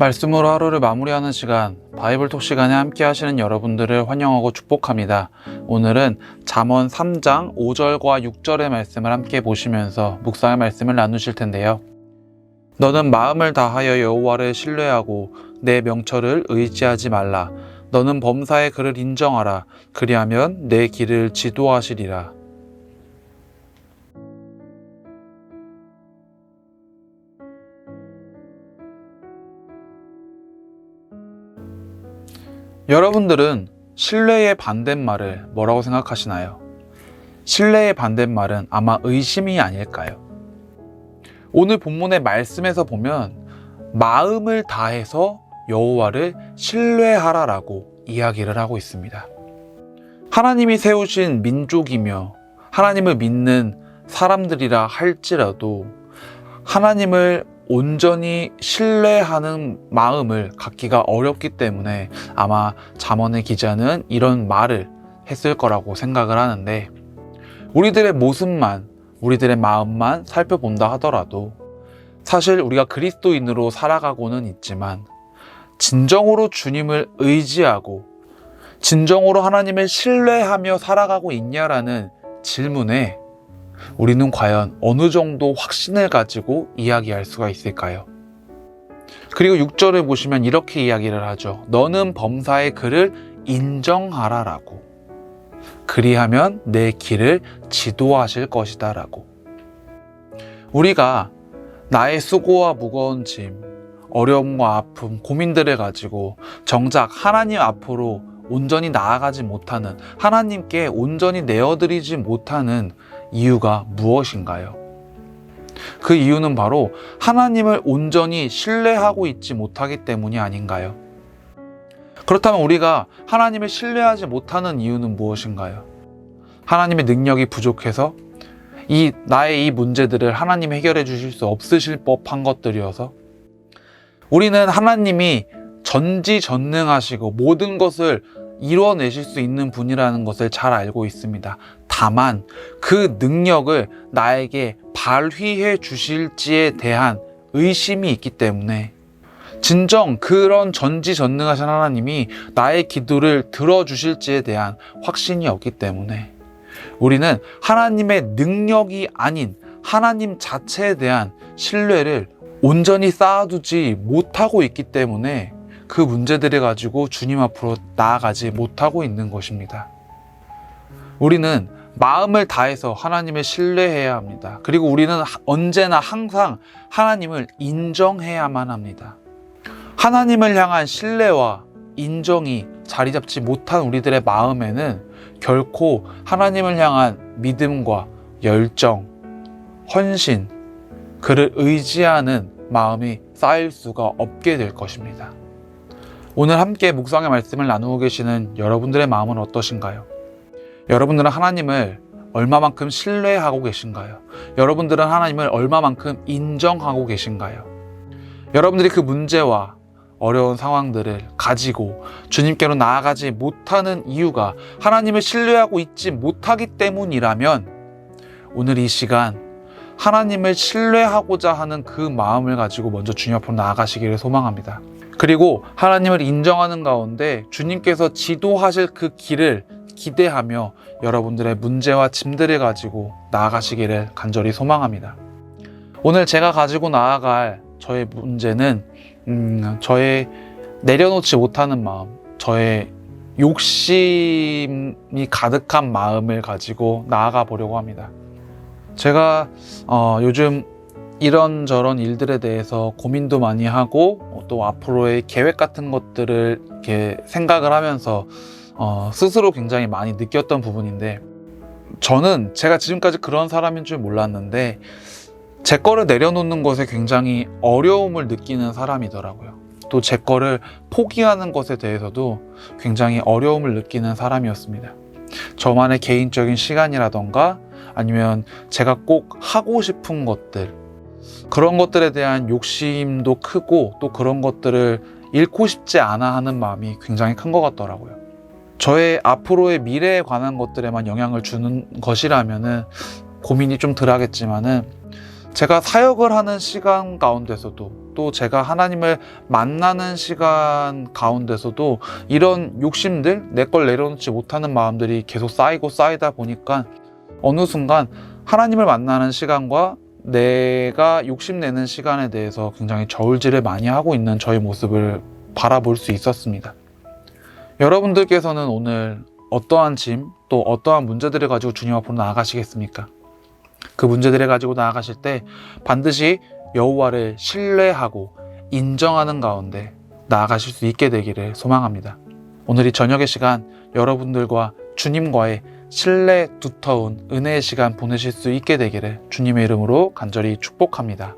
말씀으로 하루를 마무리하는 시간, 바이블톡 시간에 함께 하시는 여러분들을 환영하고 축복합니다. 오늘은 잠언 3장 5절과 6절의 말씀을 함께 보시면서 묵상의 말씀을 나누실 텐데요. 너는 마음을 다하여 여호와를 신뢰하고 내 명철을 의지하지 말라. 너는 범사의 그를 인정하라. 그리하면 내 길을 지도하시리라. 여러분들은 신뢰의 반대말을 뭐라고 생각하시나요? 신뢰의 반대말은 아마 의심이 아닐까요? 오늘 본문의 말씀에서 보면 마음을 다해서 여호와를 신뢰하라라고 이야기를 하고 있습니다. 하나님이 세우신 민족이며 하나님을 믿는 사람들이라 할지라도 하나님을 온전히 신뢰하는 마음을 갖기가 어렵기 때문에 아마 잠언의 기자는 이런 말을 했을 거라고 생각을 하는데, 우리들의 모습만, 우리들의 마음만 살펴본다 하더라도 사실 우리가 그리스도인으로 살아가고는 있지만 진정으로 주님을 의지하고 진정으로 하나님을 신뢰하며 살아가고 있냐라는 질문에 우리는 과연 어느 정도 확신을 가지고 이야기할 수가 있을까요? 그리고 6절을 보시면 이렇게 이야기를 하죠. 너는 범사의 그를 인정하라 라고. 그리하면 내 길을 지도하실 것이다 라고. 우리가 나의 수고와 무거운 짐, 어려움과 아픔, 고민들을 가지고 정작 하나님 앞으로 온전히 나아가지 못하는, 하나님께 온전히 내어드리지 못하는 이유가 무엇인가요? 그 이유는 바로 하나님을 온전히 신뢰하고 있지 못하기 때문이 아닌가요? 그렇다면 우리가 하나님을 신뢰하지 못하는 이유는 무엇인가요? 하나님의 능력이 부족해서 나의 이 문제들을 하나님이 해결해 주실 수 없으실 법한 것들이어서? 우리는 하나님이 전지전능하시고 모든 것을 이뤄내실 수 있는 분이라는 것을 잘 알고 있습니다. 다만 그 능력을 나에게 발휘해 주실지에 대한 의심이 있기 때문에, 진정 그런 전지전능하신 하나님이 나의 기도를 들어주실지에 대한 확신이 없기 때문에 우리는 하나님의 능력이 아닌 하나님 자체에 대한 신뢰를 온전히 쌓아두지 못하고 있기 때문에 그 문제들을 가지고 주님 앞으로 나아가지 못하고 있는 것입니다. 우리는 마음을 다해서 하나님을 신뢰해야 합니다. 그리고 우리는 언제나 항상 하나님을 인정해야만 합니다. 하나님을 향한 신뢰와 인정이 자리 잡지 못한 우리들의 마음에는 결코 하나님을 향한 믿음과 열정, 헌신, 그를 의지하는 마음이 쌓일 수가 없게 될 것입니다. 오늘 함께 묵상의 말씀을 나누고 계시는 여러분들의 마음은 어떠신가요? 여러분들은 하나님을 얼마만큼 신뢰하고 계신가요? 여러분들은 하나님을 얼마만큼 인정하고 계신가요? 여러분들이 그 문제와 어려운 상황들을 가지고 주님께로 나아가지 못하는 이유가 하나님을 신뢰하고 있지 못하기 때문이라면 오늘 이 시간 하나님을 신뢰하고자 하는 그 마음을 가지고 먼저 주님 앞으로 나아가시기를 소망합니다. 그리고 하나님을 인정하는 가운데 주님께서 지도하실 그 길을 기대하며 여러분들의 문제와 짐들을 가지고 나아가시기를 간절히 소망합니다. 오늘 제가 가지고 나아갈 저의 문제는 저의 내려놓지 못하는 마음, 저의 욕심이 가득한 마음을 가지고 나아가 보려고 합니다. 제가 요즘 이런저런 일들에 대해서 고민도 많이 하고 또 앞으로의 계획 같은 것들을 이렇게 생각을 하면서 스스로 굉장히 많이 느꼈던 부분인데, 저는 제가 지금까지 그런 사람인 줄 몰랐는데 제 거를 내려놓는 것에 굉장히 어려움을 느끼는 사람이더라고요. 또 제 거를 포기하는 것에 대해서도 굉장히 어려움을 느끼는 사람이었습니다. 저만의 개인적인 시간이라던가 아니면 제가 꼭 하고 싶은 것들, 그런 것들에 대한 욕심도 크고 또 그런 것들을 잃고 싶지 않아 하는 마음이 굉장히 큰 것 같더라고요. 저의 앞으로의 미래에 관한 것들에만 영향을 주는 것이라면은 고민이 좀 덜 하겠지만은 제가 사역을 하는 시간 가운데서도 또 제가 하나님을 만나는 시간 가운데서도 이런 욕심들, 내 걸 내려놓지 못하는 마음들이 계속 쌓이고 쌓이다 보니까 어느 순간 하나님을 만나는 시간과 내가 욕심내는 시간에 대해서 굉장히 저울질을 많이 하고 있는 저의 모습을 바라볼 수 있었습니다. 여러분들께서는 오늘 어떠한 짐, 또 어떠한 문제들을 가지고 주님 앞으로 나아가시겠습니까? 그 문제들을 가지고 나아가실 때 반드시 여호와를 신뢰하고 인정하는 가운데 나아가실 수 있게 되기를 소망합니다. 오늘 이 저녁의 시간 여러분들과 주님과의 신뢰 두터운 은혜의 시간 보내실 수 있게 되기를 주님의 이름으로 간절히 축복합니다.